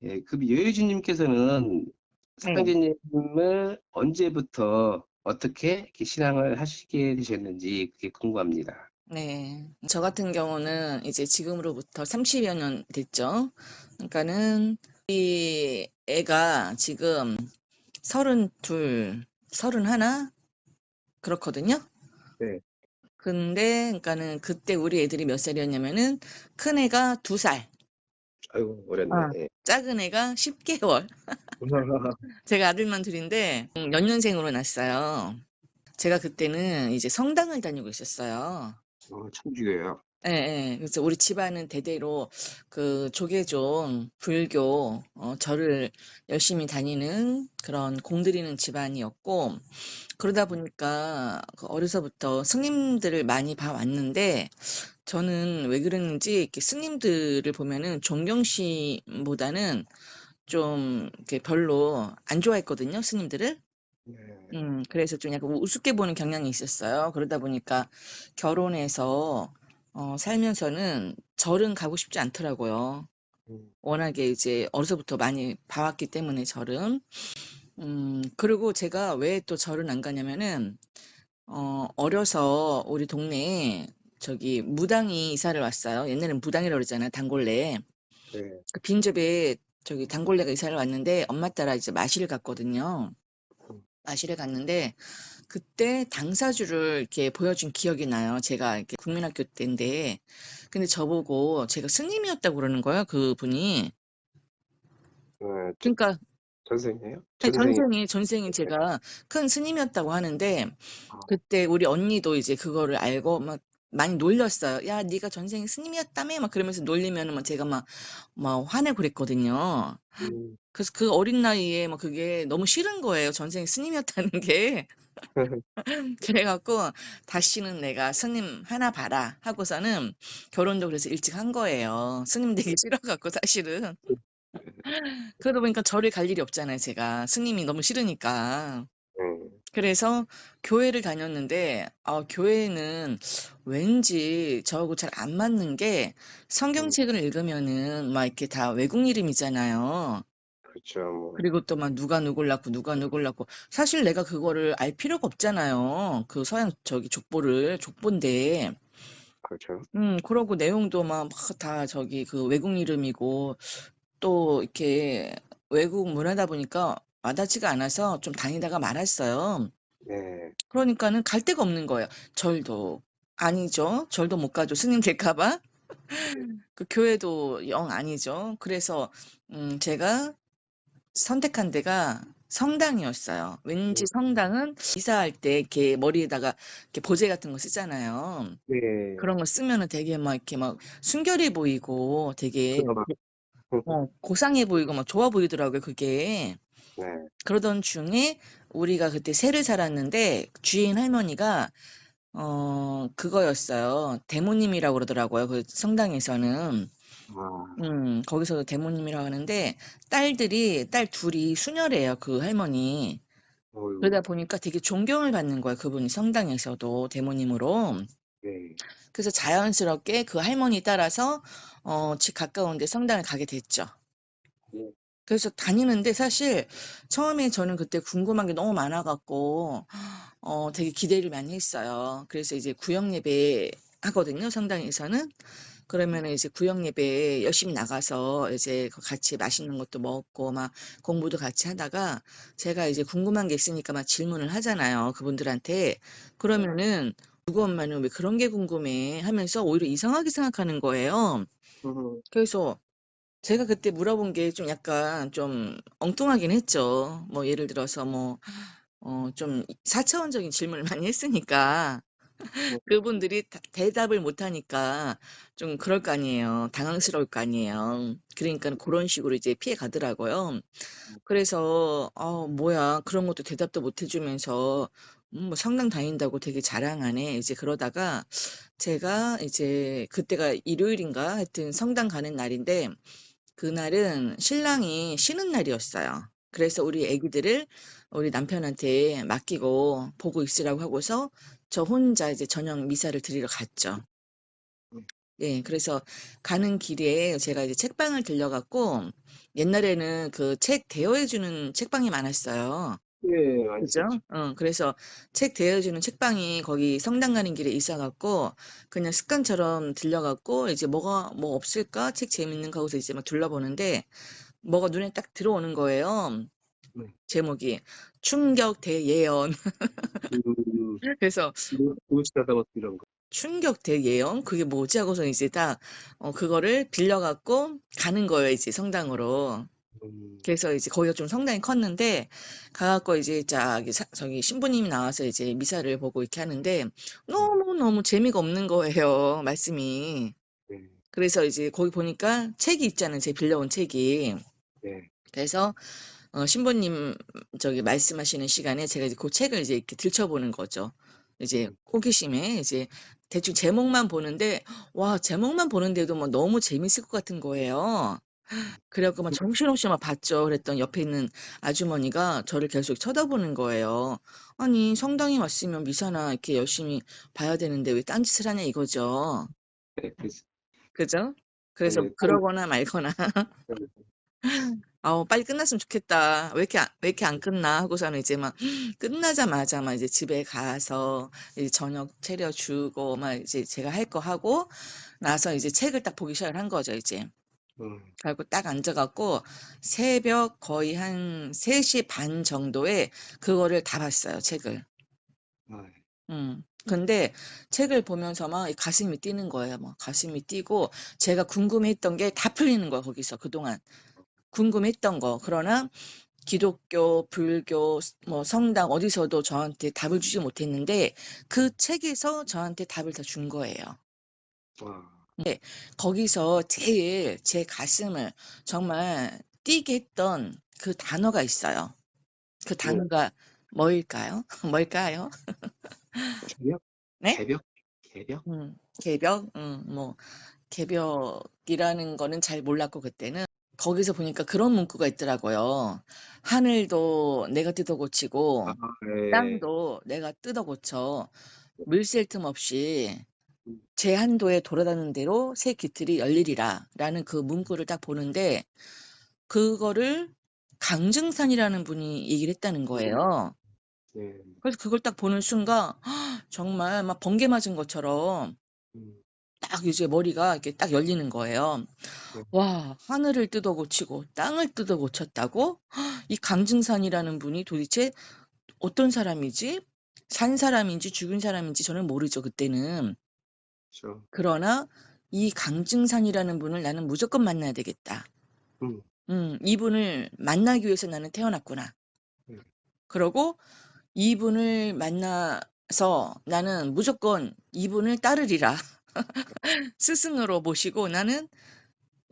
예, 그 여유진님께서는 네. 상제님을 언제부터 어떻게 이렇게 신앙을 하시게 되셨는지 그게 궁금합니다. 네. 저 같은 경우는 이제 지금으로부터 30여 년 됐죠. 그러니까는 이 애가 지금 32, 31 그렇거든요. 네. 근데 그러니까는 그때 우리 애들이 몇 살이었냐면은 큰 애가 2살, 아이고, 어렸네. 어. 예. 작은 애가 10개월. 제가 아들만 둘인데 연년생으로 났어요. 제가 그때는 이제 성당을 다니고 있었어요. 천주교예요. 예, 예. 그래서 우리 집안은 대대로 그 조계종, 불교, 절을 열심히 다니는 그런 공들이는 집안이었고, 그러다 보니까 그 어려서부터 스님들을 많이 봐왔는데, 저는 왜 그랬는지 이렇게 스님들을 보면은 존경심보다는 좀 이렇게 별로 안 좋아했거든요, 스님들을. 네. 그래서 좀 약간 우습게 보는 경향이 있었어요. 그러다 보니까 결혼해서 살면서는 절은 가고 싶지 않더라고요. 음, 워낙에 이제 어려서부터 많이 봐왔기 때문에 절은. 그리고 제가 왜 또 절은 안 가냐면은 어려서 우리 동네에 저기 무당이 이사를 왔어요. 옛날엔 무당이라고 그러잖아요. 단골레. 네. 그 빈집에 저기 단골레가 이사를 왔는데 엄마 따라 이제 마실을 갔거든요. 음, 마실을 갔는데 그때 당사주를 이렇게 보여준 기억이 나요. 제가 이렇게 국민학교 때인데. 근데 저보고 제가 스님이었다고 그러는 거예요, 그분이. 네, 그러니까 전생이에요? 네, 전생이. 전생이 제가 큰 스님이었다고 하는데 아, 그때 우리 언니도 이제 그거를 알고 막 많이 놀렸어요. 야, 네가 전생에 스님이었다며? 막 그러면서 놀리면은 막 제가 막 화내고 그랬거든요. 음. 그래서 그 어린 나이에 막 그게 너무 싫은 거예요. 전생에 스님이었다는 게. 그래갖고 다시는 내가 스님 하나 봐라 하고서는 결혼도 그래서 일찍 한 거예요. 스님 되기 싫어갖고 사실은. 그러다 보니까 절을 갈 일이 없잖아요, 제가. 스님이 너무 싫으니까. 네. 그래서 교회를 다녔는데, 교회는 왠지 저하고 잘 안 맞는 게 음, 성경책을 읽으면은 막 이렇게 다 외국 이름이잖아요. 그렇죠. 뭐, 그리고 또 막 누가 누굴 낳고 누가 누굴 낳고 사실 내가 그거를 알 필요가 없잖아요. 그 서양 저기 족보인데. 그렇죠. 그러고 내용도 막 다 저기 그 외국 이름이고 또 이렇게 외국 문화다 보니까 와닿지가 않아서 좀 다니다가 말았어요. 네. 그러니까는 갈 데가 없는 거예요. 절도 아니죠. 절도 못 가죠. 스님 될까 봐. 그 교회도 영 아니죠. 그래서 제가 선택한 데가 성당이었어요. 왠지 음, 성당은 이사할 때 이렇게 머리에다가 이렇게 보재 같은 거 쓰잖아요. 네. 그런 거 쓰면은 되게 막 이렇게 막 순결해 보이고 되게 그나마. 고상해 보이고 막 좋아 보이더라고요, 그게. 네. 그러던 중에 우리가 그때 새를 살았는데 주인 할머니가 그거였어요. 대모님이라고 그러더라고요. 그 성당에서는. 아, 거기서도 대모님이라고 하는데 딸 둘이 수녀래요, 그 할머니. 그러다 어유, 보니까 되게 존경을 받는 거예요, 그분이 성당에서도 대모님으로. 네. 그래서 자연스럽게 그 할머니 따라서 집 가까운 데 성당을 가게 됐죠. 네. 그래서 다니는데 사실 처음에 저는 그때 궁금한 게 너무 많아 갖고 되게 기대를 많이 했어요. 그래서 이제 구역 예배 하거든요, 성당에서는. 그러면은 이제 구역 예배에 열심히 나가서 이제 그 같이 맛있는 것도 먹고 막 공부도 같이 하다가 제가 이제 궁금한 게 있으니까 막 질문을 하잖아요, 그분들한테. 네. 그러면은 "누구 엄마는 왜 그런 게 궁금해?" 하면서 오히려 이상하게 생각하는 거예요. 음, 그래서 제가 그때 물어본 게 좀 약간 좀 엉뚱하긴 했죠. 뭐 예를 들어서 뭐 좀 4차원적인 질문을 많이 했으니까 음, 그분들이 대답을 못 하니까 좀 그럴 거 아니에요. 당황스러울 거 아니에요. 그러니까 그런 식으로 이제 피해 가더라고요. 그래서 뭐야 그런 것도 대답도 못 해주면서 뭐 성당 다닌다고 되게 자랑하네. 이제 그러다가 제가 이제 그때가 일요일인가 하여튼 성당 가는 날인데 그날은 신랑이 쉬는 날이었어요. 그래서 우리 애기들을 우리 남편한테 맡기고 보고 있으라고 하고서 저 혼자 이제 저녁 미사를 드리러 갔죠. 예. 그래서 가는 길에 제가 이제 책방을 들려 갖고 옛날에는 그 책 대여해 주는 책방이 많았어요. 예, 많이 그죠? 있었죠. 그래서 책 대여해 주는 책방이 거기 성당 가는 길에 있어 갖고 그냥 습관처럼 들려 갖고 이제 뭐가 뭐 없을까? 책 재밌는 거 하고서 이제 막 둘러보는데 뭐가 눈에 딱 들어오는 거예요. 네. 제목이 충격 대예언. 그래서 구시다다못 이런 거. 충격 대예언? 그게 뭐지? 하고서 이제 딱 그거를 빌려 갖고 가는 거예요, 이제 성당으로. 음, 그래서 이제 거기가 좀 성당이 컸는데 가 갖고 이제 저기 신부님이 나와서 이제 미사를 보고 이렇게 하는데 음, 너무너무 재미가 없는 거예요, 말씀이. 네, 그래서 이제 거기 보니까 책이 있잖아요, 제가 빌려온 책이. 네, 그래서 신부님 저기 말씀하시는 시간에 제가 이제 그 책을 이제 이렇게 들춰보는 거죠. 이제 음, 호기심에 이제 대충 제목만 보는데 와, 제목만 보는데도 뭐 너무 재밌을 것 같은 거예요. 그래 갖고 막 정신없이 막 봤죠. 그랬더니 옆에 있는 아주머니가 저를 계속 쳐다보는 거예요. 아니, 성당에 왔으면 미사나 이렇게 열심히 봐야 되는데 왜 딴짓을 하냐 이거죠. 네, 그래서, 그죠? 그래서 네, 그러거나 말거나 아우, 빨리 끝났으면 좋겠다. 왜 이렇게 안 끝나? 하고서는 이제 막 끝나자마자 막 이제 집에 가서 이제 저녁 차려주고 막 이제 제가 할 거 하고 나서 이제 책을 딱 보기 시작을 한 거죠, 이제. 음, 그리고 딱 앉아갖고 새벽 거의 한 3시 반 정도에 그거를 다 봤어요, 책을. 아, 근데 책을 보면서 막 가슴이 뛰는 거예요. 막 가슴이 뛰고 제가 궁금했던 게 다 풀리는 거예요, 거기서 그동안. 궁금했던 거. 그러나 기독교, 불교, 뭐 성당 어디서도 저한테 답을 주지 못했는데 그 책에서 저한테 답을 다 준 거예요. 와, 근데 거기서 제일 제 가슴을 정말 뛰게 했던 그 단어가 있어요. 그 뭐, 단어가 뭐일까요? 뭘까요? 개벽? 네? 개벽? 개벽? 개벽? 뭐 개벽이라는 거는 잘 몰랐고 그때는 거기서 보니까 그런 문구가 있더라고요. 하늘도 내가 뜯어 아, 고치고 예, 땅도 내가 뜯어 고쳐 물샐 틈 없이 음, 제 한도에 돌아가는 대로 새 기틀이 열리리라 라는 그 문구를 딱 보는데 그거를 강증산이라는 분이 얘기를 했다는 거예요. 네, 그래서 그걸 딱 보는 순간 정말 막 번개 맞은 것처럼 음, 딱 이제 머리가 이렇게 딱 열리는 거예요. 네, 와, 하늘을 뜯어 고치고 땅을 뜯어 고쳤다고? 이 강증산이라는 분이 도대체 어떤 사람이지? 산 사람인지 죽은 사람인지 저는 모르죠, 그때는. 그렇죠. 그러나 이 강증산이라는 분을 나는 무조건 만나야 되겠다. 음, 이분을 만나기 위해서 나는 태어났구나. 네, 그러고 이분을 만나서 나는 무조건 이분을 따르리라. 스승으로 모시고 나는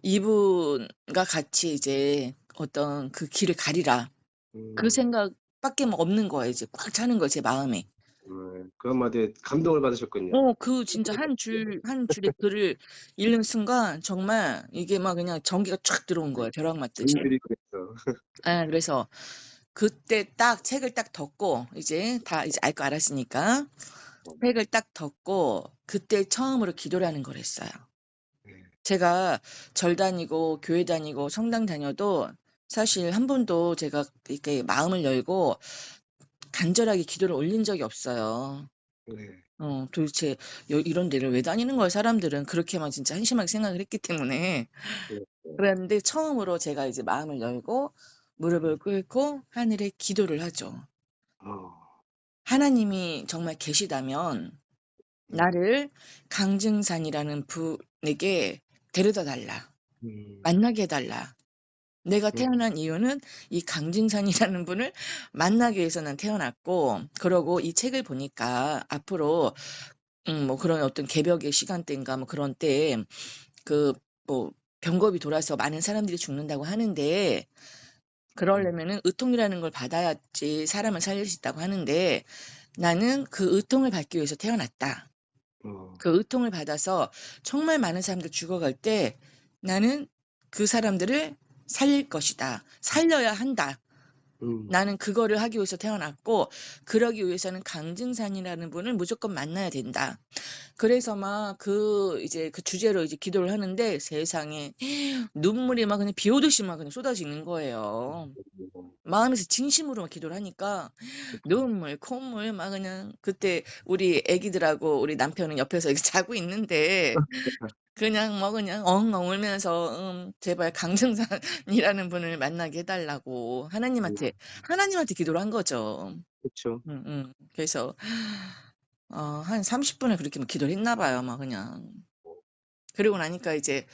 이분과 같이 이제 어떤 그 길을 가리라. 그 음, 생각밖에 뭐 없는 거예요. 이제 꽉 차는 거예요, 제 마음에. 그 한마디에 감동을 받으셨군요. 그 진짜 한 줄의 글을 읽는 순간 정말 이게 막 그냥 전기가 촥 들어온 거예요, 벼락 맞듯이. 은들이 그랬어. 예, 그래서 그때 딱 책을 딱 덮고 이제 다 이제 알 거 알았으니까 책을 딱 덮고 그때 처음으로 기도를 하는 걸 했어요. 네, 제가 절 다니고 교회 다니고 성당 다녀도 사실 한 번도 제가 이렇게 마음을 열고 간절하게 기도를 올린 적이 없어요. 네, 도대체 이런 데를 왜 다니는 거야, 사람들은. 그렇게만 진짜 한심하게 생각을 했기 때문에. 네, 그랬는데 처음으로 제가 이제 마음을 열고 무릎을 꿇고 하늘에 기도를 하죠. 어, 하나님이 정말 계시다면 네, 나를 강증산이라는 분에게 데려다 달라. 음, 만나게 해 달라. 내가 음, 태어난 이유는 이 강증산이라는 분을 만나기 위해서 난 태어났고, 그러고 이 책을 보니까 앞으로 뭐 그런 어떤 개벽의 시간대인가 뭐 그런 때에 그 뭐 병겁이 돌아서 많은 사람들이 죽는다고 하는데 음, 그러려면은 의통이라는 걸 받아야지 사람을 살릴 수 있다고 하는데 나는 그 의통을 받기 위해서 태어났다. 어, 그 의통을 받아서 정말 많은 사람들 죽어갈 때 나는 그 사람들을 살릴 것이다. 살려야 한다. 음. 나는 그거를 하기 위해서 태어났고 그러기 위해서는 강증산이라는 분을 무조건 만나야 된다. 그래서 막 이제 그 주제로 이제 기도를 하는데 세상에 눈물이 막 그냥 비 오듯이 막 그냥 쏟아지는 거예요. 마음에서 진심으로 막 기도를 하니까 그쵸. 눈물, 콧물 막 그냥 그때 우리 애기들하고 우리 남편은 옆에서 이렇게 자고 있는데 그냥 뭐 그냥 엉엉 울면서 제발 강증산이라는 분을 만나게 해 달라고 음. 하나님한테 기도를 한 거죠. 그쵸. 그래서 한 30 분을 그렇게 막 기도를 했나 봐요 막 그냥. 그러고 나니까 이제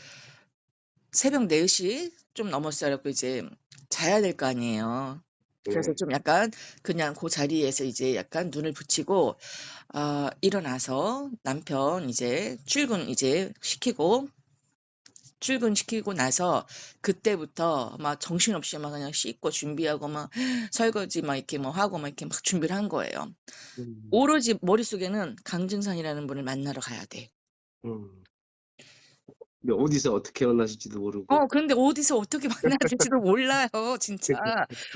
새벽 4시 좀 넘었어요. 그래 갖고 이제 자야 될 거 아니에요. 그래서 네. 좀 약간 그냥 고 자리에서 이제 약간 눈을 붙이고 일어나서 남편 이제 출근시키고 나서 그때부터 막 정신없이 막 그냥 씻고 준비하고 막 설거지 막 이렇게 뭐 하고 막 이렇게 막 준비를 한 거예요. 음. 오로지 머릿속에는 강증산이라는 분을 만나러 가야 돼. 음. 근데 어디서 어떻게 만나실지도 모르고. 그런데 어디서 어떻게 만나야 될지도 몰라요 진짜.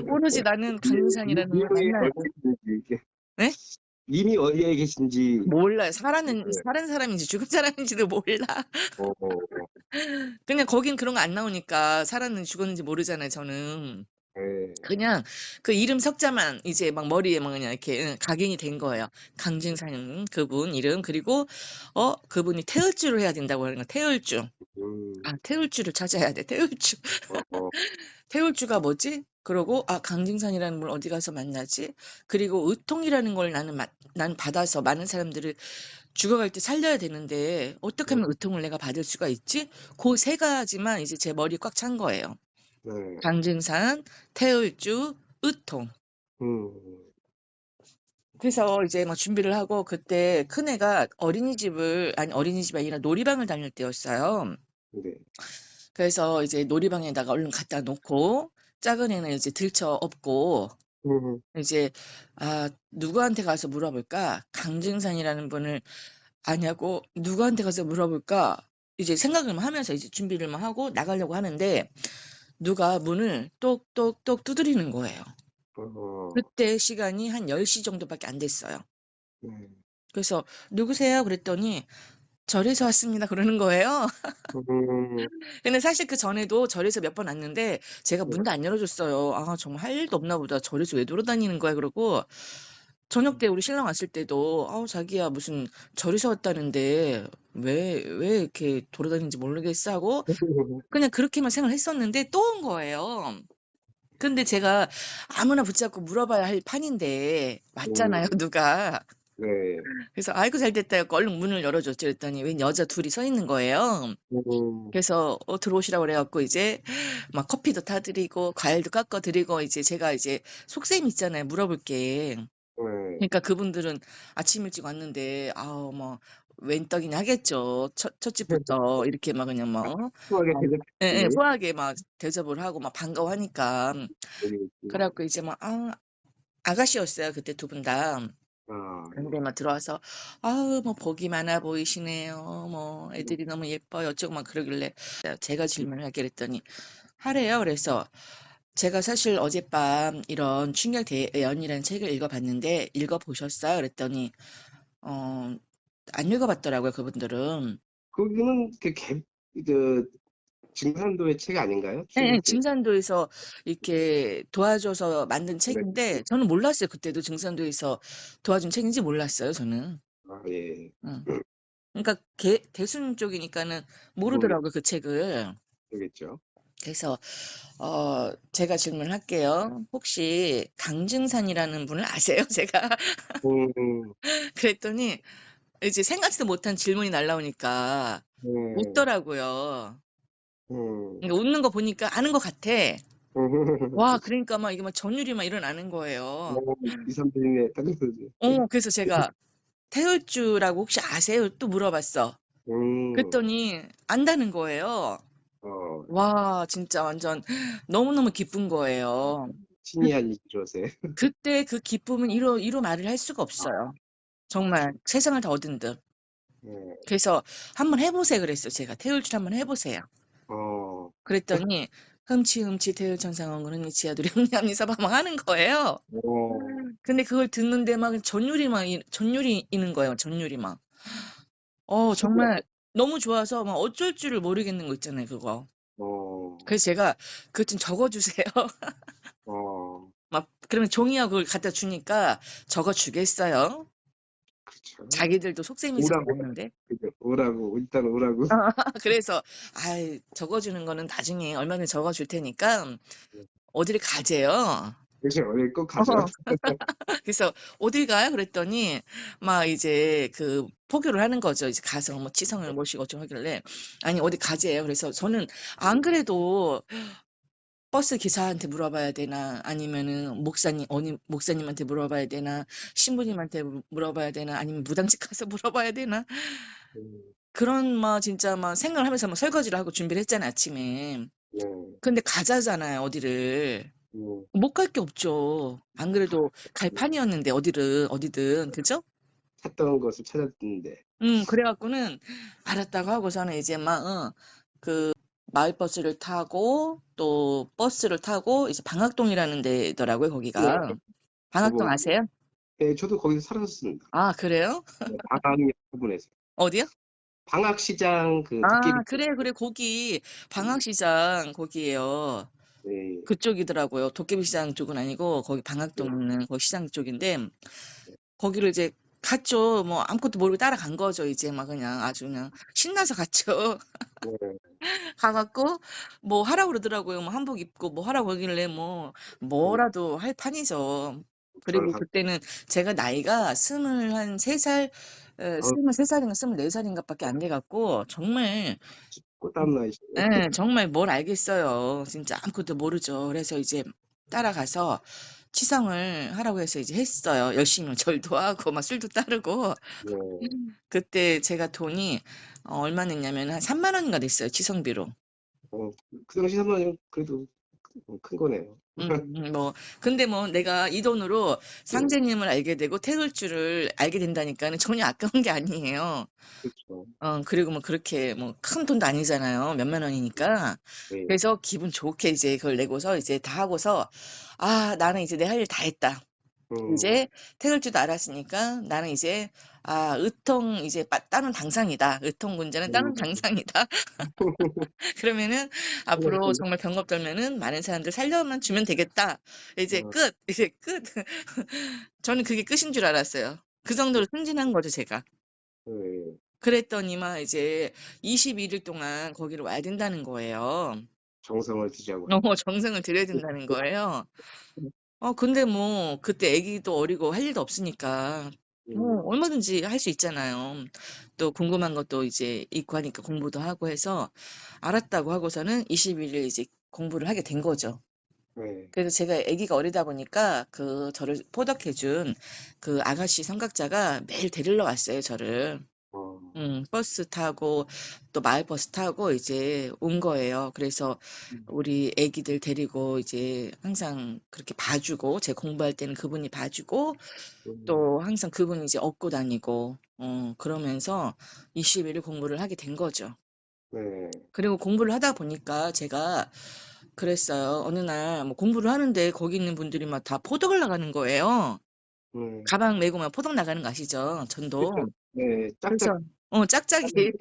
오로지 나는 강증산이라는 분을 이름이 만나야 어디에 계신지 이게 네? 이미 어디에 계신지. 몰라요. 네. 살은 사람인지 죽은 사람인지도 몰라. 어. 그냥 거긴 그런 거 안 나오니까 살았는지 죽었는지 모르잖아요 저는. 예. 그냥 그 이름 석자만 이제 막 머리에 막 그냥 이렇게 각인이 된 거예요. 강진상 그분 이름 그리고 그분이 태을주를 해야 된다고 하는 거야 태을주. 음. 태을주를 찾아야 돼 태을주. 어. 태울주가 뭐지? 그러고 강진산이라는 분 어디 가서 만나지? 그리고 의통이라는 걸 나는 받아서 많은 사람들을 죽어갈 때 살려야 되는데 어떻게 음. 하면 의통을 내가 받을 수가 있지? 고 세 가지만 이제 제 머리에 꽉 찬 거예요. 네. 강진산, 태울주, 의통. 음. 그래서 이제 막 준비를 하고 그때 큰애가 어린이집이 아니라 놀이방을 다닐 때였어요. 네. 그래서 이제 놀이방에다가 얼른 갖다 놓고 작은 애는 이제 들쳐 업고 음. 이제 누구한테 가서 물어볼까? 강증산이라는 분을 아냐고 누구한테 가서 물어볼까? 이제 생각을 하면서 이제 준비를 막 하고 나가려고 하는데 누가 문을 똑똑똑 두드리는 거예요. 어. 그때 시간이 한 10시 정도밖에 안 됐어요. 네. 그래서 "누구세요?" 그랬더니 "절에서 왔습니다." 그러는 거예요. 음. 근데 사실 그전에도 절에서 몇 번 왔는데 제가 네. 문도 안 열어 줬어요. '아 정말 할 일도 없나 보다. 절에서 왜 돌아다니는 거야.' 그러고 저녁 때 우리 신랑 왔을 때도 "아우 자기야 무슨 절에서 왔다는데 왜 이렇게 돌아다니는지 모르겠어." 하고 그냥 그렇게만 생각을 했었는데 또 온 거예요. 근데 제가 아무나 붙잡고 물어봐야 할 판인데 음. 왔잖아요 누가. 네. 그래서 "아이고 잘 됐다." 해 갖고 얼른 문을 열어 줬죠. 그랬더니 웬 여자 둘이 서 있는 거예요. 음. 그래서 들어오시라고 그래 갖고 이제 막 커피도 타 드리고 과일도 깎아 드리고 이제 제가 이제 속셈 있잖아요 물어볼 게. 네. 그러니까 그분들은 아침 일찍 왔는데 아우 뭐 웬 떡이냐 하겠죠. 첫 집부터 이렇게 막 그냥 막 후하게 예예. 대접했더니 후하게 막 대접을 하고 막 반가워하니까. 여기 그래 갖고 이제 막 아가씨였어요 그때 두 분 다. 예. 근데 막 들어와서 "아우 뭐 복이 많아 보이시네요. 뭐 음. 애들이 너무 예뻐요." 어쩌고 막 그러길래 제가 질문을 하게 그랬더니 하래요. 그래서 제가 사실 어젯밤 이런 충격 대연이라는 책을 읽어 봤는데 "읽어 보셨어요?" 그랬더니 어 안 읽어 봤더라고요 그분들은. 거기는 그 증산도의 책 아닌가요? 예예. 충격대. 증산도에서 이렇게 도와줘서 만든 네. 책인데 저는 몰랐어요. 그때도 증산도에서 도와준 책인지 몰랐어요 저는. 예. 음. 그러니까 대순 쪽이니까는 모르겠 모르더라고요 그 책을. 모르겠죠. 그래서 제가 질문을 할게요. 혹시 강증산이라는 분을 아세요? 제가 음. 그랬더니 이제 생각지도 못한 질문이 날라오니까 네. 웃더라고요. 음. 그러니까 웃는 거 보니까 아는 것 같아. 와 그러니까 막 이게 막 전율이 막 일어나는 거예요. 2-3 분이네 딱 그러지. 그래서 제가 "태울주라고 혹시 아세요?" 또 물어봤어. 음. 그랬더니 안다는 거예요. 어. 와 진짜 완전 너무너무 기쁜 거예요. 그 친히 한 일로세. 그때 그 기쁨은 이루 말을 할 수가 없어요. 정말 세상을 다 얻은 듯. 예. 그래서 "한번 해 보세요." 그랬어요 제가. "태울주를 한번 해 보세요." 어. 그랬더니 흠치흠치 태열천상왕군 흥미치하도록 흥미합니사 막 하는 거예요. 어. 근데 그걸 듣는데 막 전율이 있는 거예요, 전율이 막. 신기하다. 정말 너무 좋아서 막 어쩔 줄을 모르겠는 거 있잖아요, 그거. 어. 그래서 제가 "그것 좀 적어 주세요." 어. 막 그러면 종이하고 그걸 갖다 주니까 적어 주겠어요. 그렇죠. 자기들도 속셈이잖아요, 오라고 했는데. 그죠. 오라고 일단 오라고. 그래서 "아이 적어 주는 거는 나중에 얼마든지 적어 줄 테니까 네. 어디를 가재요." 그죠. 예 꼭 가죠. 어. 그래서 "어딜 가요?" 그랬더니 막 이제 그 포교를 하는 거죠. 이제 가서 뭐 치성을 모시고 어쩌고 하길래 "아니 어디 가재요." 그래서 저는 안 그래도 버스 기사한테 물어봐야 되나 아니면은 어느 목사님한테 물어봐야 되나 신부님한테 물어봐야 되나 아니면 무당집 가서 물어봐야 되나 음. 그런 막 진짜 막 생각을 하면서 막 설거지를 하고 준비를 했잖아요, 아침에. 네. 근데 가자잖아요, 어디를. 음. 못 갈 게 없죠. 안 그래도 갈 음. 판이었는데 어디든. 그죠? 찾던 것을 찾았는데. 그래 갖고는 알았다고 하고서는 이제 막 마을버스를 타고 또 버스를 타고 이제 방학동이라는 데더라고요, 네. 거기가. 방학동 저도 아세요? 예 저도 거기서 살았었습니다. 아 그래요? 네 방학역 부분에서. 어디요? 방학시장 그 도깨비 아 그래. 거기 음 방학시장 거기에요. 네. 그쪽이더라고요. 도깨비시장 쪽은 아니고 거기 네. 방학동 있는 거기 시장 쪽인데 네. 거기를 이제 갔죠. 뭐 아무것도 모르고 따라간 거죠. 이제 막 그냥 아주 그냥 신나서 갔죠. 네. 가 갖고 뭐 하라고 그러더라고요. 뭐 한복 입고 뭐 하라고 하길래 뭐 음 뭐라도 할 판이죠. 저를 그리고 가 그때는 제가 나이가 23 살, 아우 23 살인가 24 살인가 밖에 안 돼 갖고 정말 꽃다운 나이시네요. 예 정말 뭘 알겠어요. 진짜 아무것도 모르죠. 그래서 이제 따라가서 치성을 하라고 해서 이제 했어요. 열심히 절도 하고 막 술도 따르고. 네. 그때 제가 돈이 얼마 냈냐면 한 3만 원인가 냈어요, 치성비로. 그 당시 3만 원이면 그래도 큰 거네요. 뭐 근데 뭐 내가 이 돈으로 네. 상제님을 알게 되고 태글주를 알게 된다니까는 전혀 아까운 게 아니에요. 그렇죠. 그리고 뭐 그렇게 뭐 큰 돈도 아니잖아요. 몇만 원이니까. 네. 그래서 기분 좋게 이제 그걸 내고서 이제 다 하고서 '아 나는 이제 내 할 일 다 했다.' 음. 이제 태글주도 알았으니까 '나는 이제 의통 이제 따는 당상이다. 의통 문제는 따는 음. 당상이다.' 그러면은 앞으로 생각했는데 정말 병업 떨면은 많은 사람들 살려만 주면 되겠다. 이제 어 끝. 이제 끝. 저는 그게 끝인 줄 알았어요. 그 정도로 승진한 거죠, 제가. 네. 그랬더니만 이제 21일 동안 거기를 와야 된다는 거예요. 정성을 들이자고. 정성을 들여야 된다는 거예요. 근데 뭐 그때 애기도 어리고 할 일도 없으니까 뭐 음. 얼마든지 할 수 있잖아요. 또 궁금한 것도 이제 있고 하니까 공부도 하고 해서 알았다고 하고서는 21일 이제 공부를 하게 된 거죠. 네. 그래서 제가 아기가 어리다 보니까 저를 포덕해 준 그 아가씨 성각자가 매일 데리러 왔어요, 저를. 어. 버스 타고 또 마을버스 타고 이제 온 거예요. 그래서 음. 우리 아기들 데리고 이제 항상 그렇게 봐 주고 제 공부할 때는 그분이 봐 주고 음. 또 항상 그분이 이제 업고 다니고 그러면서 21일 공부를 하게 된 거죠. 네. 그리고 공부를 하다 보니까 제가 그랬어요. 어느 날 뭐 공부를 하는데 거기 있는 분들이 막 다 포덕을 나가는 거예요. 네. 가방 메고 막 포덕 나가는 거 아시죠? 전도. 그렇죠. 네. 짝짝 그래서 짝짝이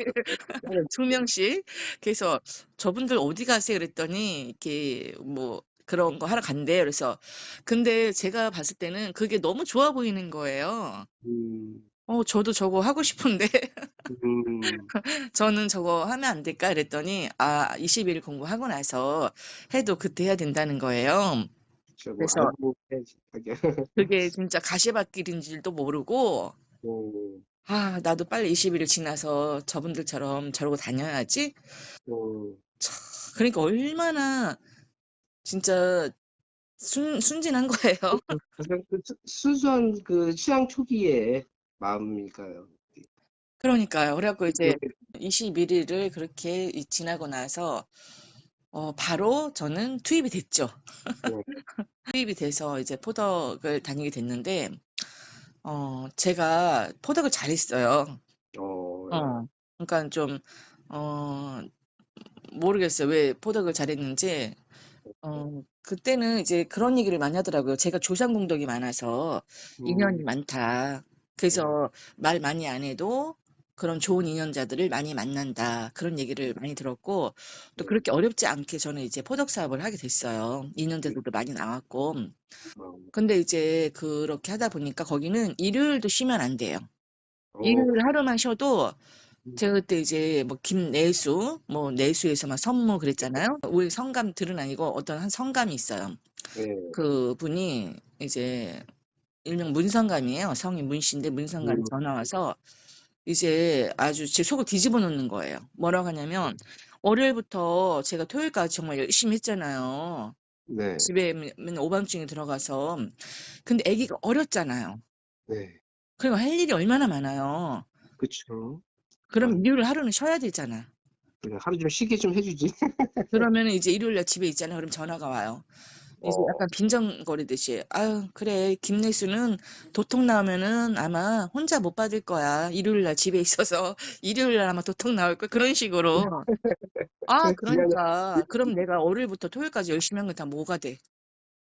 짜는 2 명씩. 그래서 "저분들 어디 가세요?" 그랬더니 이렇게 뭐 그런 거 하러 간대요. 그래서 근데 제가 봤을 때는 그게 너무 좋아 보이는 거예요. 음. 저도 저거 하고 싶은데 음. "저는 저거 하면 안 될까?" 그랬더니 20일 공부하고 나서 해도 그때 해야 된다는 거예요. 그쵸. 뭐 그래서 알고 해야지 하긴. 그게 진짜 가시밭길인 줄도 모르고 음. '나도 빨리 20 일을 지나서 저분들처럼 저러고 다녀야지.' 음. 그러니까 얼마나 진짜 순진한 거예요. 가장 그 순수한 그 취향 초기의 마음이니까요. 그러니까요. 그래 갖고 이제 그렇게 21 일을 그렇게 지나고 나서 바로 저는 투입이 됐죠. 네. 투입이 돼서 이제 포덕을 다니게 됐는데 제가 포덕을 잘했어요. 예. 그러니까 좀 어 모르겠어요. 왜 포덕을 잘했는지. 그때는 이제 그런 얘기를 많이 하더라고요. 제가 조상공덕이 많아서 인연이 음, 많다. 네, 그래서 말 많이 안 해도 그런 좋은 인연자들을 많이 만난다. 그런 얘기를 음, 많이 들었고, 또 네, 그렇게 어렵지 않게 저는 이제 포덕 사업을 하게 됐어요. 네, 인연자들도 많이 나왔고. 어, 근데 이제 그렇게 하다 보니까 거기는 일요일도 쉬면 안 돼요. 어, 일요일 하루만 쉬어도 음, 제가 그때 이제 뭐 김내수, 뭐 내수에서 막 선무 그랬잖아요. 우리 성감들은 아니고 어떤 한 성감이 있어요. 네, 그분이 이제 일명 문성감이에요. 성이 문씨인데 문성감이 음, 전화 와서 이제 아주 제 속을 뒤집어 놓는 거예요. 뭐라고 하냐면 월요일부터 제가 토요일까지 정말 열심히 했잖아요. 네, 집에 맨날 오밤중에 들어가서. 근데 아기가 어렸잖아요. 네, 그리고 할 일이 얼마나 많아요. 그쵸. 그럼 맞, 일요일 하루는 쉬어야 되잖아. 그래, 하루 좀 쉬게 좀 해주지. 그러면은 이제 일요일 날 집에 있잖아요. 그럼 전화가 와요. 이제 어, 약간 빈정거리듯이 "아유 그래. 김내수는 도통 나오면은 아마 혼자 못 받을 거야. 일요일 날 집에 있어서 일요일 날 아마 도통 나올 거야." 그런 식으로. 아 미안해, 그러니까 그럼 내가 월요일부터 토요일까지 열심히 한 게 다 뭐가 돼.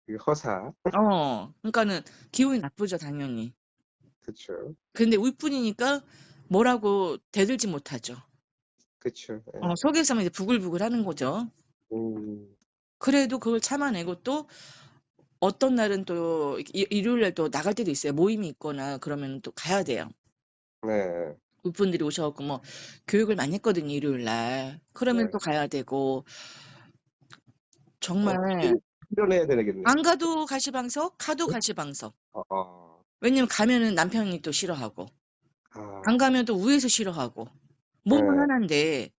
그 허사, 그러니까는 기분이 나쁘죠 당연히. 그쵸, 근데 윗분이니까 뭐라고 대들지 못하죠. 그쵸, 예. 속에서만 이제 부글부글하는 거죠. 음, 그래도 그걸 참아내고 또 어떤 날은 또 일요일 날 또 나갈 때도 있어요. 모임이 있거나 그러면은 또 가야 돼요. 네, 그분들이 오셔 갖고 뭐 교육을 많이 했거든요, 일요일 날. 그러면 네, 또 가야 되고 정말 어떻게 풀려내야 되겠네요. 안 가도 가시방석, 가도 가시방석. 어, 어, 왜냐면 가면은 남편이 또 싫어하고 안 아, 가면 또 위에서 싫어하고. 몸은 네, 하나인데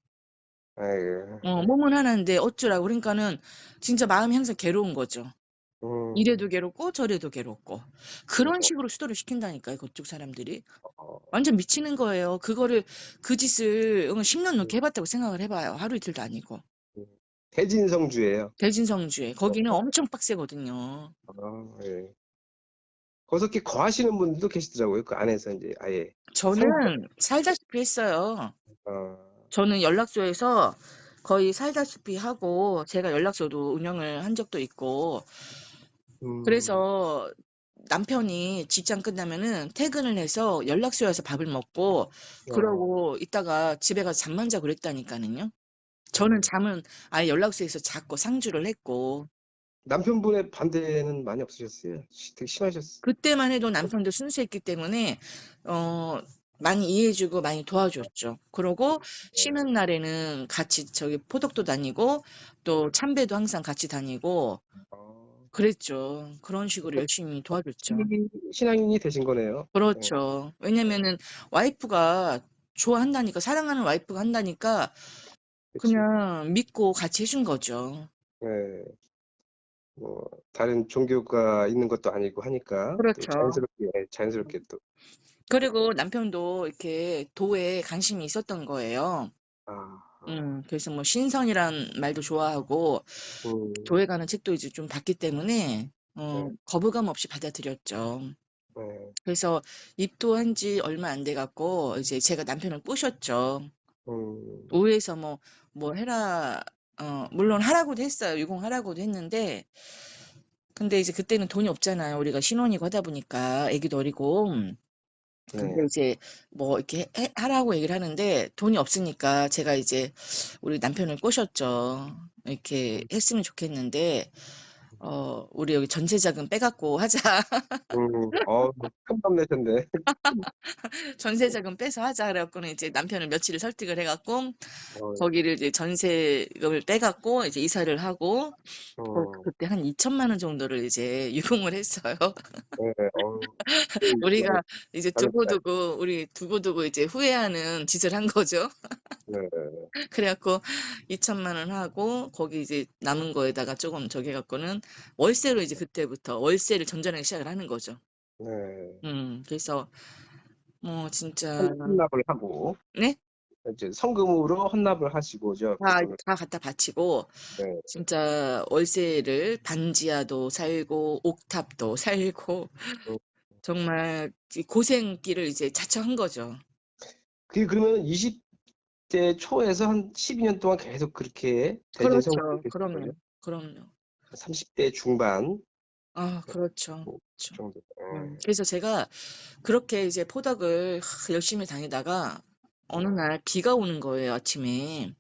예, 몸은 하나인데 어쩌라고. 그러니까는 진짜 마음이 항상 괴로운 거죠. 이래도 음, 괴롭고 저래도 괴롭고. 그런 어, 식으로 수도를 시킨다니까요, 그쪽 사람들이. 어, 완전 미치는 거예요. 그거를 그 짓을 10년 음, 넘게 해 봤다고 생각을 해 봐요. 하루 이틀도 아니고. 음. 대진성주예요. 대진성주에. 어, 거기는 엄청 빡세거든요. 예. 거기서 이렇게 거하시는 분들도 계시더라고요. 그 안에서 이제 아예 상주하고, 저는 살다시피 했어요. 어, 저는 연락소에서 거의 살다시피 하고 제가 연락소도 운영을 한 적도 있고 음, 그래서 남편이 직장 끝나면은 퇴근을 해서 연락소에 와서 밥을 먹고 어, 그러고 있다가 집에 가서 잠만 자고 그랬다니까는요. 저는 어. 잠은 아예 연락소에서 잤고 상주를 했고 남편분의 반대는 많이 없으셨어요? 되게 심하셨어요. 그때만 해도 남편도 순수했기 때문에 어 많이 이해해 주고 많이 도와줬죠. 그러고 쉬는 날에는 같이 저기 포덕도 다니고 또 참배도 항상 같이 다니고 어, 그랬죠. 그런 식으로 열심히 도와줬죠. 신앙인이 되신 거네요. 네, 그렇죠. 왜냐면은 와이프가 좋아한다니까 사랑하는 와이프가 한다니까 그치. 그냥 믿고 같이 해준 거죠. 네, 뭐, 다른 종교가 있는 것도 아니고 하니까 또 그렇죠. 자연스럽게 또, 그리고 남편도 이렇게 도에 관심이 있었던 거예요. 아, 아, 그래서 뭐 신선이란 말도 좋아하고 음, 교회 가는 책도 이제 좀 봤기 때문에 네, 거부감 없이 받아들였죠. 네, 그래서 입도한 지 얼마 안 돼 갖고 이제 제가 남편을 꼬셨죠. 음, 의회에서 뭐 해라 물론 하라고도 했어요. 유공하라고도 했는데 근데 이제 그때는 돈이 없잖아요. 우리가 신혼이고 하다 보니까 애기도 어리고. 근데 네, 이제 뭐 이렇게 하라고 얘기를 하는데 돈이 없으니까 제가 이제 우리 남편을 꼬셨죠. 이렇게 음, 했으면 좋겠는데 우리 여기 전세 자금 빼갖고 하자. 큰맘 내셨네. 전세 자금 빼서 하자. 그래갖고는 이제 남편을 며칠을 설득을 해갖고 어, 거기를 이제 전세금을 빼갖고 이제 이사를 하고 어, 그때 한 2천만 원 정도를 이제 유공을 했어요. 네, 많이 우리가 이제 받았다. 우리 두고두고 이제 후회하는 짓을 한 거죠. 네, 그래 갖고 2천만 원 하고 거기 이제 남은 거에다가 쪼금 저기 해 갖고는 월세로 이제 그때부터 월세를 전전하기 시작을 하는 거죠. 네. 그래서 뭐 진짜 헌납을 하고, 네? 이제 성금으로 헌납을 하시고죠. 그분을. 다 갖다 바치고 네. 진짜 월세를 반지하도 살고 옥탑도 살고 음. 정말 이 고생길을 이제 자처한 거죠. 그게 그러면 20대 초에서 한 12년 동안 계속 그렇게 대진성을 그렇죠. 계신 거예요? 그럼요. 그럼요. 30대 중반 아, 그렇죠. 그렇죠. 정도. 그래서 제가 그렇게 이제 포닥을 열심히 다니다가 어느 날 비가 오는 거예요, 아침에.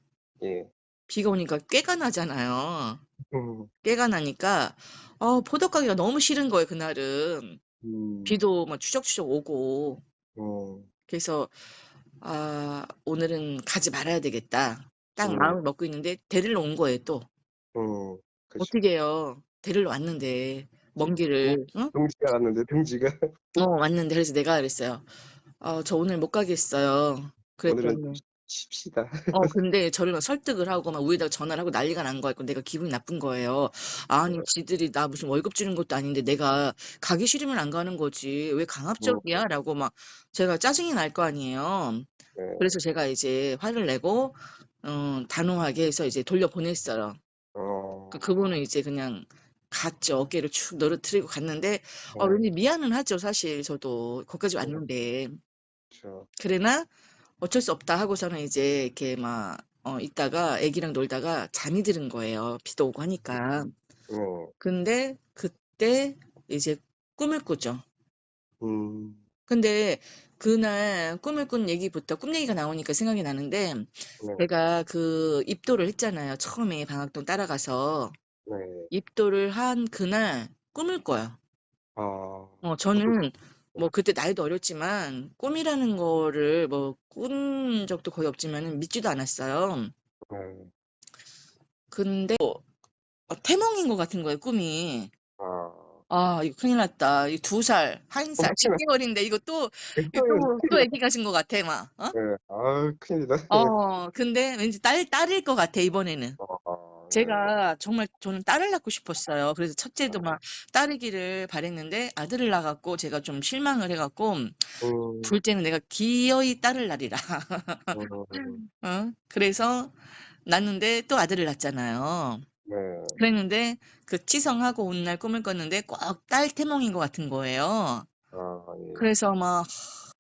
예. 비가 오니까 꾀가 나잖아요. 음, 꾀가 나니까 포닥 가기가 너무 싫은 거예요, 그날은. 음, 비도 막 추적추적 오고. 음, 그래서 아, 오늘은 가지 말아야 되겠다. 딱 음, 마음을 먹고 있는데 데리러 온 거예요, 또. 그렇죠. 어떻게 해요? 데리러 왔는데 먼 길을, 응? 등지가 났는데 등지가 왔는데 그래서 내가 그랬어요. 저 오늘 못 가겠어요. 오늘은 좀 그랬더니 쉽시다. 근데 저를 막 설득을 하고 막 위에다가 전화를 하고 난리가 난 거예요. 내가 기분이 나쁜 거예요. 네, 아니, 지들이 나 무슨 월급 주는 것도 아닌데 내가 가기 싫으면 안 가는 거지. 왜 음, 강압적이야? 라고 막 제가 짜증이 날 거 아니에요. 네, 그래서 제가 이제 화를 내고, 단호하게 해서 이제 돌려보냈어요. 어, 그분은 이제 그냥 갔죠. 어깨를 축 늘어뜨리고 갔는데, 네, 왠지 미안은 하죠. 사실 저도 거기까지 음, 왔는데. 그렇죠. 그러나 어쩔 수 없다 하고서는 이제 이렇게 막 있다가 애기랑 놀다가 잠이 드는 거예요. 비도 오고 하니까. 네, 근데 그때 이제 꿈을 꾸죠. 음, 근데 그날 꿈을 꾼 얘기부터 꿈 얘기가 나오니까 생각이 나는데 네, 제가 그 입도를 했잖아요. 처음에 방학동 따라가서 네, 입도를 한 그날 꿈을 꿔요. 아, 저는 뭐 그때 나이도 어렸지만 꿈이라는 거를 뭐 꾼 적도 거의 없지만 믿지도 않았어요. 네, 근데 태몽인 것 같은 거예요, 꿈이. 아, 아, 이거 큰일 났다. 이 2살, 1살, 혹시나 10개월인데 이거 또, 이거 또, 또 애기 가진 것 같아, 막. 어? 네, 아, 큰일이다. 근데 왠지 딸일 것 같아, 이번에는. 네, 제가 정말 저는 딸을 낳고 싶었어요. 그래서 첫째도 막 딸이기를 바랬는데 아들을 낳았고 제가 좀 실망을 해갖고 음, 둘째는 내가 기어이 딸을 낳으리라. 그래서 낳는데 또 아들을 낳았잖아요. 네, 그랬는데 그 치성하고 온 날 꿈을 꿨는데 꼭 딸 태몽인 것 같은 거예요. 아, 예, 그래서 막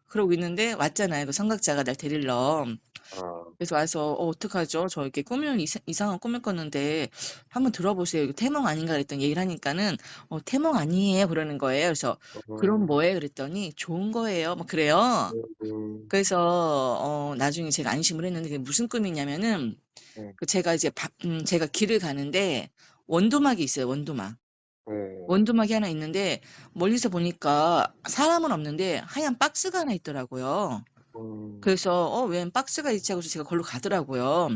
그러고 있는데 왔잖아요. 그 성각자가 날 데리러. 아, 그래서 와서 어떡하죠? 저 이렇게 꿈을 이상한 꿈을 꿨는데 한번 들어보세요. 이거 태몽 아닌가 그랬더니 얘기를 하니까는 태몽 아니에요. 그러는 거예요. 그래서 그럼 음, 뭐예요? 그랬더니 좋은 거예요. 막 그래요. 음, 그래서 나중에 제가 안심을 했는데 그게 무슨 꿈이냐면은 네, 그 제가 이제 제가 길을 가는데 원두막이 있어요. 원두막. 네, 원두막이 하나 있는데 멀리서 보니까 사람은 없는데 하얀 박스가 하나 있더라고요. 음, 그래서 웬 박스가 있지 하고서 제가 걸로 가더라고요.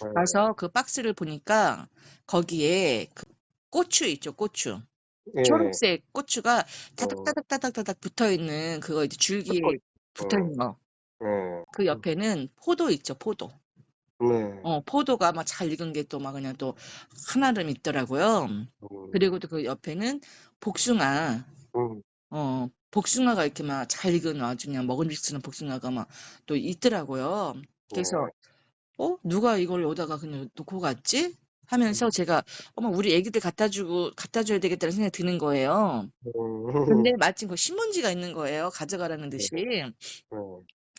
네, 가서 그 박스를 보니까 거기에 그 고추 있죠, 고추. 예, 초록색 고추가 어, 타닥타닥타닥타닥 붙어 있는 그거 이제 줄기에 뜯고, 붙어 있는 거. 네, 그 옆에는 포도 있죠, 포도. 네, 포도가 막 잘 익은 게 또 막 그냥 또 한아름 있더라고요. 그리고 음, 또 그 옆에는 복숭아, 음, 복숭아가 이렇게 막 잘 익은 아주 그냥 먹음직스러운 복숭아가 막 또 있더라고요. 그래서 네, 누가 이걸 여기다가 그냥 놓고 갔지? 하면서 음, 제가 어머 우리 애기들 갖다 줘야 되겠다는 생각이 드는 거예요. 근데 음, 마침 그 신문지가 있는 거예요. 가져가라는 네, 듯이. 네,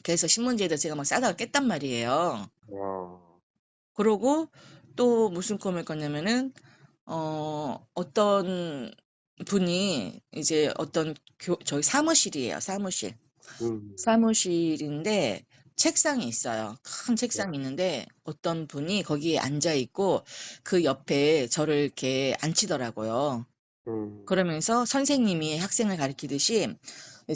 그래서 신문지에다 제가 막 싸다가 깼단 말이에요. 아, 그러고 또 무슨 꿈을 꿨냐면은 어떤 분이 이제 어떤 저희 사무실이에요. 사무실. 음, 사무실인데 책상이 있어요. 큰 네, 책상이 있는데 어떤 분이 거기에 앉아 있고 그 옆에 저를 이렇게 앉히더라고요. 음, 그러면서 선생님이 학생을 가리키듯이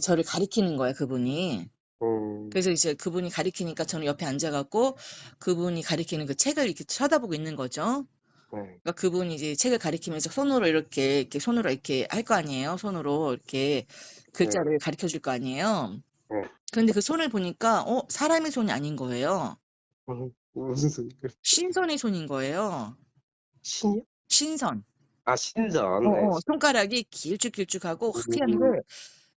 저를 가리키는 거예요, 그분이. 음, 그래서 이제 그분이 가리키니까 저는 옆에 앉아갖고 그분이 가리키는 그 책을 이렇게 쳐다보고 있는 거죠. 네, 그러니까 그분이 이제 책을 가리키면서 손으로 이렇게 손으로 이렇게 할 거 아니에요. 손으로 이렇게 네, 글자를 가리켜 줄 거 아니에요. 네, 근데 그 손을 보니까 사람의 손이 아닌 거예요. 무슨 소리야? 신선의 손인 거예요. 신이요? 신선. 아, 신전, 네, 손가락이 길쭉길쭉하고 음, 하얀데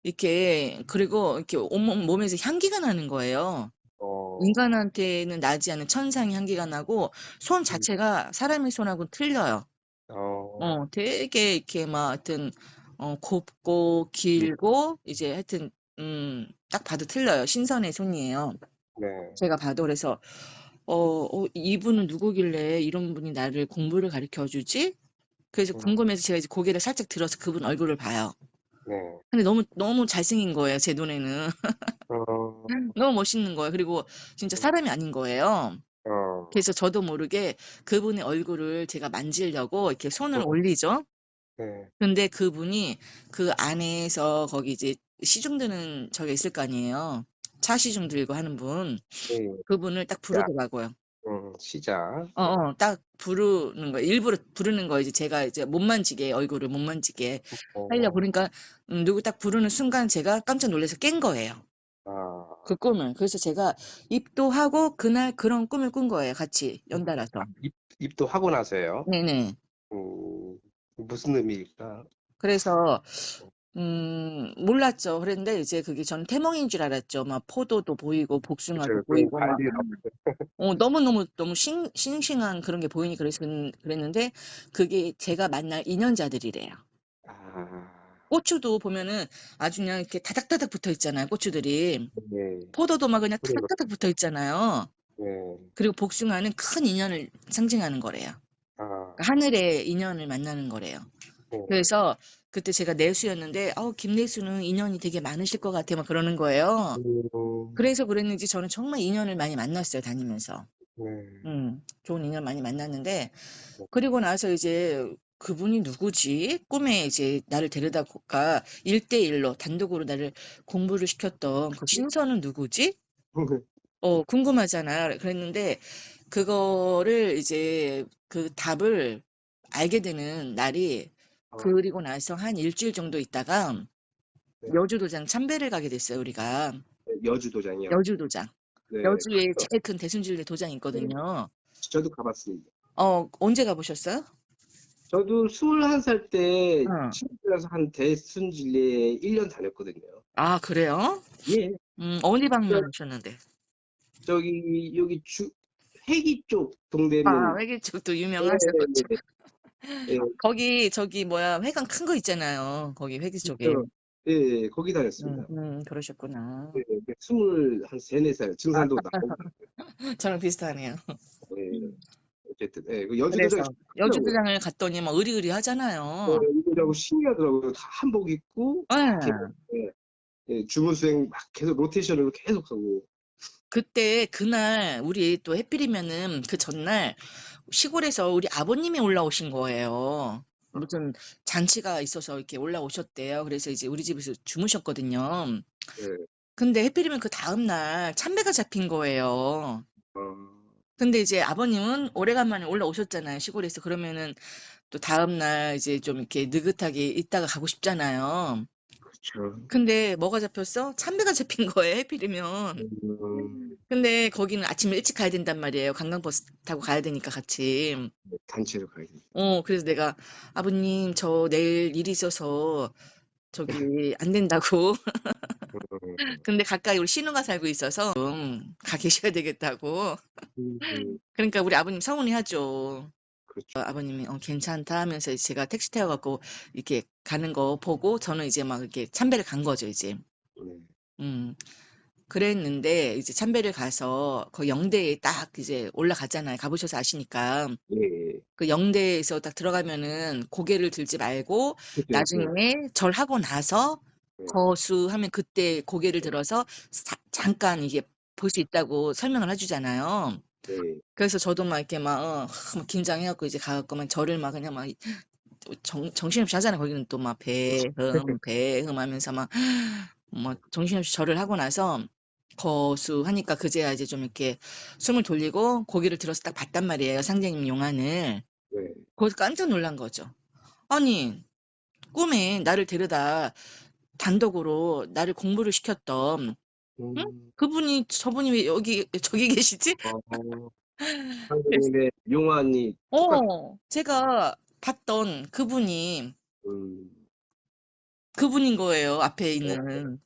이렇게 그리고 이렇게 온몸 몸에서 향기가 나는 거예요. 어, 인간한테는 나지 않는 천상의 향기가 나고 손 음, 자체가 사람의 손하고는 틀려요. 어, 되게 이렇게 막 하여튼 곱고 음, 길고 이제 하여튼 딱 봐도 틀려요. 신선의 손이에요. 네, 제가 봐도 그래서 이분은 누구길래 이런 분이 나를 공부를 가르쳐 주지? 그래서 음, 궁금해서 제가 이제 고개를 살짝 들어서 그분 얼굴을 봐요. 네. 근데 너무 잘생긴 거예요, 제 눈에는. 어, 너무 멋있는 거예요. 그리고 진짜 음, 사람이 아닌 거예요. 어, 그래서 저도 모르게 그분의 얼굴을 제가 만지려고 이렇게 손을 어, 올리죠. 네. 근데 그분이 그 안에서 거기 이제 시중 드는 저기 있을 거 아니에요. 차 시중 들고 하는 분. 네. 그분을 딱 야, 부르더라고요. 시작. 딱 부르는 거예요. 일부러 부르는 거예요. 이제 제가 이제 못 만지게, 얼굴을 못 만지게 하려고. 어, 그러니까 누구 딱 부르는 순간 제가 깜짝 놀라서 깬 거예요. 아, 그 꿈을. 그래서 제가 입도 하고 그날 그런 꿈을 꾼 거예요. 같이 연달아서. 입도 하고 나서요. 네네. 음, 무슨 의미일까? 그래서 몰랐죠. 그랬는데 이제 그게 저는 태몽인 줄 알았죠. 막 포도도 보이고 복숭아도 그쵸, 그런 보이고 막 관리 나오죠. 너무너무 싱싱한 그런 게 보이니 그랬는데 그게 제가 만날 인연자들이래요. 아, 고추도 보면은 아주 그냥 이렇게 다닥다닥 붙어 있잖아요, 고추들이. 네, 포도도 막 그냥 그래요. 다닥다닥 붙어 있잖아요. 네, 그리고 복숭아는 큰 인연을 상징하는 거래요. 아, 하늘의 인연을 만나는 거래요. 네, 그래서 그때 제가 내수였는데 김내수는 인연이 되게 많으실 것 같아 막 그러는 거예요. 음, 그래서 그랬는지 저는 정말 인연을 많이 만났어요, 다니면서. 네, 좋은 인연 많이 만났는데 네. 그리고 나서 이제 그분이 누구지? 꿈에 이제 나를 데려다가 1대1로 단독으로 나를 공부를 시켰던 그 신선은 누구지? 궁금하잖아. 그랬는데 그거를 이제 그 답을 알게 되는 날이 아, 그리고 나서 한 일주일 정도 있다가 네. 여주도장 참배를 가게 됐어요, 우리가. 여주도장이요. 여주도장. 네, 여주에 갔죠. 제일 큰 대순진리 도장이 네, 있거든요. 저도 가봤습니다. 언제 가보셨어요? 저도 21살 때 응. 친구들이라서 한 대순진리에 1년 다녔거든요. 아, 그래요? 예. 어디 저, 방문하셨는데? 여기 회기 쪽 동대문. 회계 쪽도 예, 유명하죠. 예, 예, 거기, 저기, 뭐야, 회관 큰 거 있잖아요. 거기 회계 쪽에. 예, 예, 거기 다녔습니다. 그러셨구나. 예, 스물 한 세네 살 증산도 나고. 저랑 비슷하네요. 예, 어쨌든 그 여주도장 그래서 하더라고요. 여주도장을 갔더니 막 의리의리 예, 하잖아요. 이거라고 신기하더라고요. 다 한복 입고 막 이렇게 예. 예, 주문 수행 막 계속 로테이션으로 계속 하고. 그때 그날 우리 또 해필이면은 그 전날 시골에서 우리 아버님이 올라오신 거예요. 무슨 잔치가 있어서 이렇게 올라오셨대요. 그래서 이제 우리 집에서 주무셨거든요. 예, 근데 해필이면 그 다음날 참배가 잡힌 거예요. 어, 근데 이제 아버님은 오래간만에 올라오셨잖아요, 시골에서. 그러면은 또 다음날 이제 좀 이렇게 느긋하게 있다가 가고 싶잖아요. 그렇죠. 근데 뭐가 잡혔어? 참배가 잡힌 거예요, 해필이면. 음, 근데 거기는 아침에 일찍 가야 된단 말이에요. 관광버스 타고 가야 되니까 같이. 단체로 가야 됩니다. 그래서 내가 아버님 저 내일 일이 있어서 저기 안 된다고. 음, 근데 가까이 우리 신우가 살고 있어서 좀 가 계셔야 되겠다고. 음, 그러니까 우리 아버님 서운해하죠. 그렇죠. 아버님이 괜찮다 하면서 제가 택시 태워갖고 이렇게 가는 거 보고 저는 이제 막 이렇게 참배를 간 거죠, 이제. 네, 음. 그랬는데 이제 참배를 가서 그 영대에 딱 이제 올라갔잖아요. 가보셔서 아시니까. 예, 예. 그 영대에서 딱 들어가면은 고개를 들지 말고 그죠, 나중에 절하고 나서 네, 거수하면 그때 고개를 들어서 잠깐 이게 볼 수 있다고 설명을 해주잖아요. 네, 그래서 저도 막 이렇게 막 긴장해갖고 이제 가갖고 막 절을 막 그냥 막 정신없이 하잖아요. 거기는 또 막 배흠 하면서 막 정신없이 절을 하고 나서 거수하니까 그제야 이제 좀 이렇게 숨을 돌리고 고개를 들어서 딱 봤단 말이에요. 상제님 용안을. 네. 거기서 깜짝 놀란 거죠. 아니, 꿈에 나를 데려다 단독으로 나를 공부를 시켰던, 응? 음, 저분이 왜 저기 계시지? 그래서, 한국인의 용안이 똑같, 제가 봤던 음, 그분인 거예요, 앞에 어, 있는.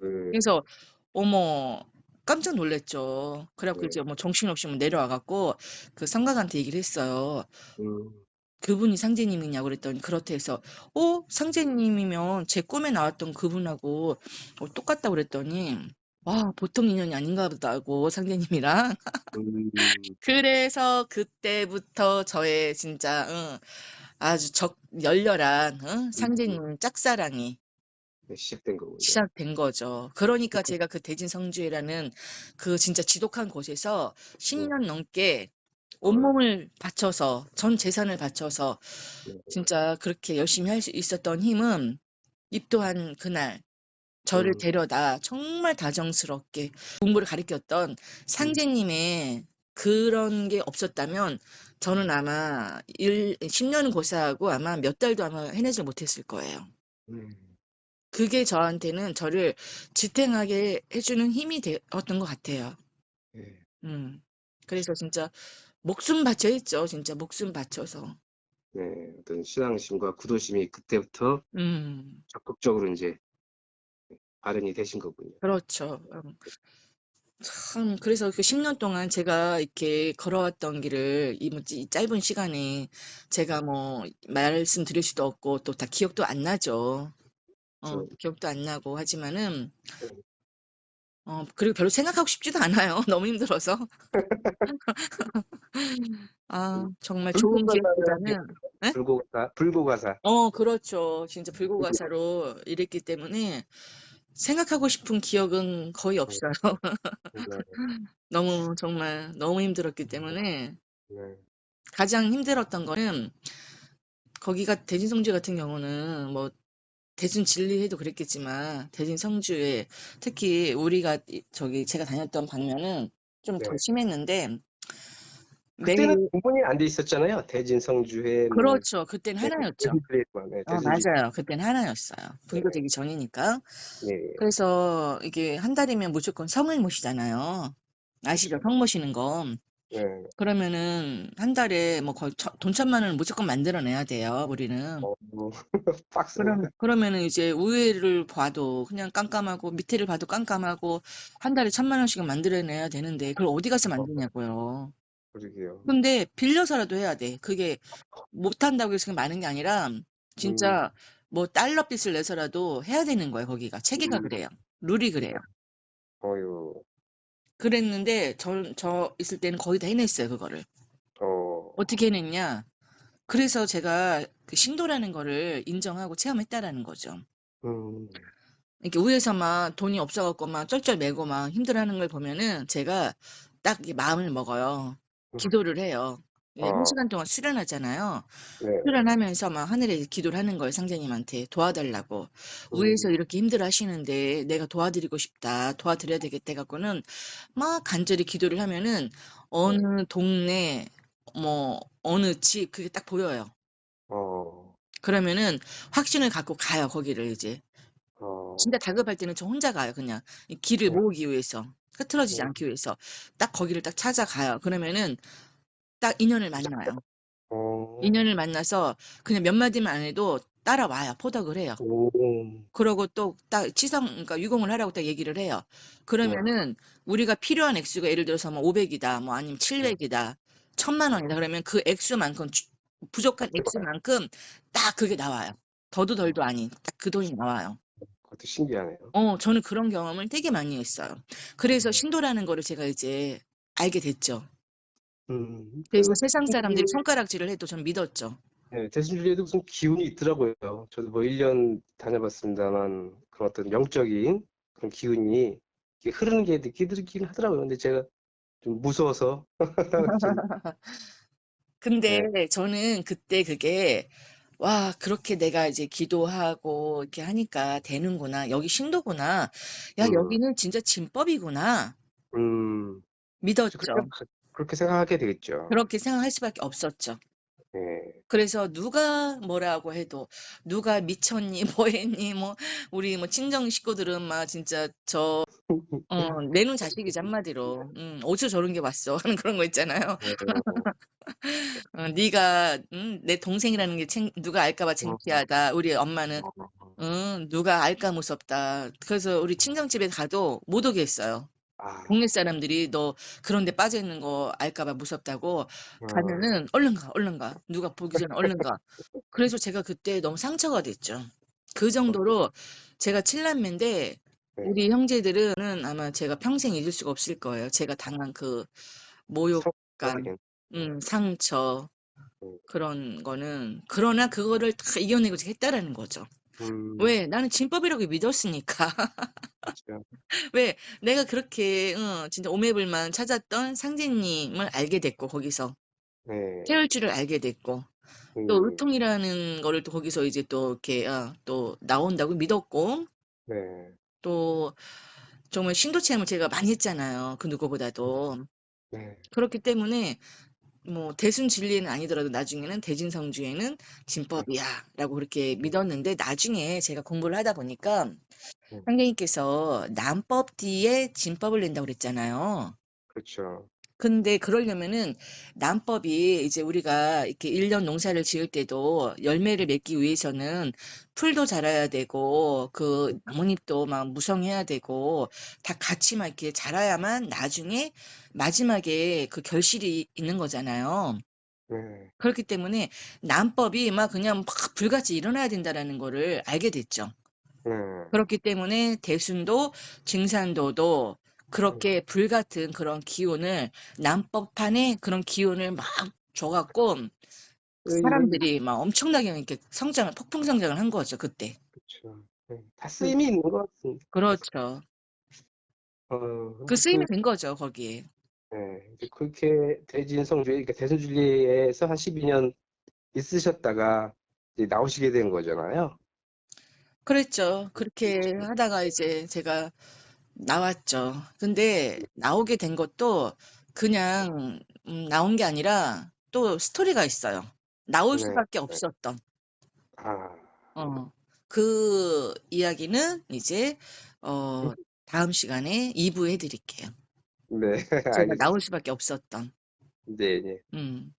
네, 그래서, 어머, 깜짝 놀랐죠. 그래갖고 네, 이제 뭐 정신없이 뭐 내려와갖고 그 성곽한테 얘기를 했어요. 음, 그분이 상제님이냐고 그랬더니 그렇대 해서 상제님이면 제 꿈에 나왔던 그분하고 똑같다고 그랬더니 와 보통 인연이 아닌가 보다고 상제님이랑 음, 그래서 그때부터 저의 진짜 아주 열렬한 음, 상제님 짝사랑이 네, 시작된 거군요. 시작된 거죠. 그러니까 제가 그 대진성주회라는 그 진짜 지독한 곳에서 네, 10년 넘게 어, 온몸을 바쳐서 전 재산을 바쳐서 네, 진짜 그렇게 열심히 할 수 있었던 힘은 이 또한 그날 저를 음, 데려다 정말 다정스럽게 공부를 가르쳤던 음, 상제님의 그런 게 없었다면 저는 아마 10년 고사하고 아마 몇 달도 아마 해내지 못했을 거예요. 음, 그게 저한테는 저를 지탱하게 해주는 힘이 되었던 것 같아요. 네, 음. 그래서 진짜 목숨 바쳐 했죠. 진짜 목숨 바쳐서. 네, 어떤 신앙심과 구도심이 그때부터 음. 적극적으로 이제 발현이 되신 거군요. 그렇죠. 참 그래서 그 10년 동안 제가 이렇게 걸어왔던 길을 이 짧은 시간에 제가 뭐 말씀드릴 수도 없고 또 다 기억도 안 나죠. 저, 기억도 안 나고 하지만은 네, 그리고 별로 생각하고 싶지도 않아요. 너무 힘들어서. 정말 좋은 불고가사라는 게 기억보다는 예? 불고가사. 그렇죠. 진짜 불고가사로 일했기 때문에 생각하고 싶은 기억은 거의 네, 없어요. 네, 너무 정말 너무 힘들었기 때문에 네, 가장 힘들었던 거는 거기가 대진 성주 같은 경우는 뭐 대진 진리회도 그랬겠지만 대진 성주에 특히 우리가 저기 제가 다녔던 방면은 좀 더 네. 심했는데 그때는 매일 구분이 안 돼 있었잖아요. 대진 성주회 뭐 그렇죠. 그땐 네, 하나였죠. 대진주회만, 네, 대진주. 맞아요. 그땐 하나였어요. 네, 분교되기 전이니까. 예, 그래서 이게 한 달이면 무조건 성을 모시잖아요. 아시죠? 그렇죠. 성 모시는 거. 네, 그러면은 한 달에 뭐 거의 돈 1,000만 원을 무조건 만들어내야 돼요, 우리는. 뭐, 빡셉니다. 그러면은 이제 위에를 봐도 그냥 깜깜하고 밑에를 봐도 깜깜하고 한 달에 1,000만 원씩은 만들어내야 되는데 그걸 어디 가서 어, 만드냐고요. 그러게요. 근데 빌려서라도 해야 돼. 그게 못한다고 해서 많은 게 아니라 음, 진짜 뭐 달러빚을 내서라도 해야 되는 거예요, 거기가. 체계가 음, 그래요. 룰이 그래요. 어유, 그랬는데 저 있을 때는 거의 다 해냈어요, 그거를. 어, 어떻게 해냈냐? 그래서 제가 그 신도라는 거를 인정하고 체험했다라는 거죠. 음, 이렇게 위에서 막 돈이 없어 갖고 막 쩔쩔매고 막 힘들어하는 걸 보면은 제가 딱 이 마음을 먹어요. 기도를 해요. 예, 1시간 어, 동안 수련하잖아요. 네, 수련하면서 막 하늘에 기도를 하는 거예요, 상제님한테 도와달라고. 위에서 음, 이렇게 힘들어하시는데 내가 도와드리고 싶다, 도와드려야 되겠다 해 갖고는 막 간절히 기도를 하면은 네, 어느 동네 뭐 어느 집 그게 딱 보여요. 어, 그러면은 확신을 갖고 가요, 거기를 이제. 진짜 어, 다급할 때는 저 혼자 가요, 그냥. 이 길을 네, 모으기 위해서. 흐트러지지 네, 않기 위해서. 딱 거기를 딱 찾아가요. 그러면은 딱 인연을 만나요. 어, 인연을 만나서 그냥 몇 마디만 안 해도 따라와요. 포덕을 해요. 오, 그러고 또 딱 그러니까 유공을 하라고 딱 얘기를 해요. 네, 그러면은 우리가 필요한 액수가 예를 들어서 뭐 500이다, 뭐 아니면 네, 700이다, 1,000만 원이다. 그러면 그 액수만큼 부족한 액수만큼 딱 그게 나와요. 더도 덜도 아닌 딱 그 돈이 나와요. 그것도 신기하네요. 저는 그런 경험을 되게 많이 했어요. 그래서 음, 신도라는 거를 제가 이제 알게 됐죠. 그래서 그, 세상 사람들이 손가락질을 해도 전 믿었죠. 네, 대신주의에도 무슨 기운이 있더라고요. 저도 뭐 1년 다녀봤습니다만 그런 어떤 영적인 그런 기운이 이게 흐르는 게 느끼긴 하더라고요. 근데 제가 좀 무서워서 좀, 네, 근데 저는 그때 그게 와, 그렇게 내가 이제 기도하고 이렇게 하니까 되는구나. 여기 신도구나. 야, 음, 여기는 진짜 진법이구나. 음, 그쵸. 믿었죠. 그렇게 생각하게 되겠죠. 그렇게 생각할 수밖에 없었죠. 네, 그래서 누가 뭐라고 해도 누가 미쳤니, 뭐 했니, 뭐 우리 뭐 친정 식구들은 막 진짜 내놓은 자식이지 한마디로. 어디서 저런 게 왔어 하는 그런 거 있잖아요. 어, 네가 내 동생이라는 게 누가 알까 봐 어, 창피하다. 우리 엄마는 어, 누가 알까 무섭다. 그래서 우리 친정집에 가도 못 오게 했어요. 아, 동네 사람들이 너 그런 데 빠져 있는 거 알까 봐 무섭다고 어, 가면은 얼른 가, 얼른 가. 누가 보기 전에 얼른 가. 그래서 제가 그때 너무 상처가 됐죠. 그 어, 정도로 제가 칠남매인데 네, 우리 형제들은 아마 제가 평생 잊을 수가 없을 거예요. 제가 당한 그 모욕감, 성격적인, 상처. 음, 그런 거는. 그러나 그거를 다 이겨내고자 했다라는 거죠. 음, 왜? 나는 진법이라고 믿었으니까. 그렇죠. 왜? 내가 그렇게 진짜 오매불만 찾았던 상제님을 알게 됐고 거기서 네, 태울주를 알게 됐고 또 음, 의통이라는 거를 또 거기서 이제 또 이렇게 또 나온다고 믿었고 네, 또 정말 신도 체험을 제가 많이 했잖아요. 그 누구보다도. 네, 그렇기 때문에 뭐 대순진리는 아니더라도 나중에는 대진성주에는 네, 진법이야라고 그렇게 믿었는데 나중에 제가 공부를 하다 보니까 네, 선생님께서 난법 뒤에 진법을 낸다고 그랬잖아요. 그렇죠. 근데 그러려면은 난법이 이제 우리가 이렇게 1년 농사를 지을 때도 열매를 맺기 위해서는 풀도 자라야 되고 그 나뭇잎도 막 무성해야 되고 다 같이 막 이렇게 자라야만 나중에 마지막에 그 결실이 있는 거잖아요. 네, 그렇기 때문에 난법이 막 그냥 막 불같이 일어나야 된다라는 거를 알게 됐죠. 네, 그렇기 때문에 대순도 증산도도 네. 그렇게 불같은 그런 기운을 난법판에 그런 기운을 막 줘 갖고 이런, 사람들이 막 엄청나게 이렇게 성장을 폭풍 성장을 한 거죠, 그때. 그렇죠. 네, 다 그 쓰임이 있는 것 같습니다. 그렇죠. 그 근데 쓰임이 된 거죠, 거기에. 네, 이제 그렇게 대진성주의, 그러니까 대순진리에서 한 12년 있으셨다가 이제 나오시게 된 거잖아요. 그랬죠. 그렇게 하다가 이제 제가 나왔죠. 근데 나오게 된 것도 그냥 나온 게 아니라 또 스토리가 있어요. 나올 네, 수밖에 네. 없었던. 아, 어. 그 이야기는 이제 어 다음 시간에 2부 해 드릴게요. 네, 제가 나올 알겠습니다. 수밖에 없었던. 네, 네. 음.